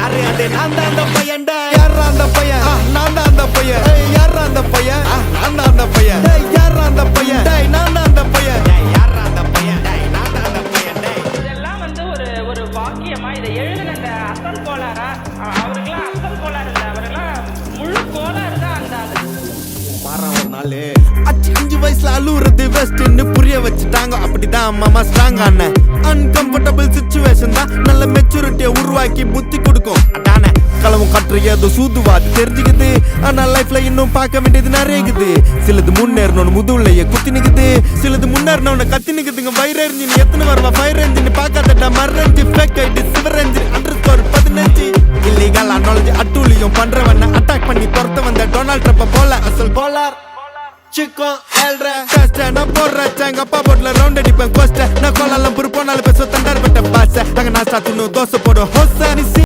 யாரு அது நான் தான் அந்த பையன் யாரா அந்த பையன் நான் தான் அந்த பையன் யாரா அந்த பையன் நான் தான் அந்த பையன் யாரா அந்த பையன் நான் தான் அந்த பையன் யாரா அந்த பையன் நான் தான் அந்த பையன் இதெல்லாம் வந்து ஒரு ஒரு வாக்கியமா இதை எழுதின அந்த அசல் கோளாரா அவருக்கெல்லாம் அசல் கோளாறு இல்லை அவரெல்லாம் முழு கோளாறு தான் அந்த மாறான் ஒரு நாள் 5 வயசுல அழுவுறது வெஸ்ட்னு புரிய வச்சுட்டாங்க அப்படிதான் மாமா ஸ்ட்ராங் ஆன அன்கம்ஃபர்டபிள் சிச்சுவேஷன் தான் நல்ல மெச்சூரிட்டியை உருவாக்கி புத்தி கொடுக்கும் அதானே களவும் கற்று ஏதோ சூதுவாது தெரிஞ்சுக்குது ஆனா லைஃப்ல இன்னும் பார்க்க வேண்டியது நிறைய இருக்குது சிலது முன்னேறணும்னு முதுகுலையே குத்தி நிக்குது சிலது முன்னேறணும்னு கத்தி நிக்குதுங்க வயிறு எரிஞ்சின்னு எத்தனை வருவா ஃபயர் என்ஜின் பார்க்காதட்டா மறைஞ்சு ஃபேக் ஐடி சிவர் என்ஜின் _15 இல்லீகல் நாலேஜ் அட்டூழியம் பண்றவன அட்டாக் பண்ணி துரத்த வந்த டொனால்ட் ட்ரம்ப் போல அசல் Kolar Chico elre Testa na porra changa pa botla round அடிப்பேன் கோஸ்ட நான் கோலாலம் புரு போனால பேச தண்டார் பட்ட பாச அங்க நான் சாத்துனு தோசை போடு ஹோச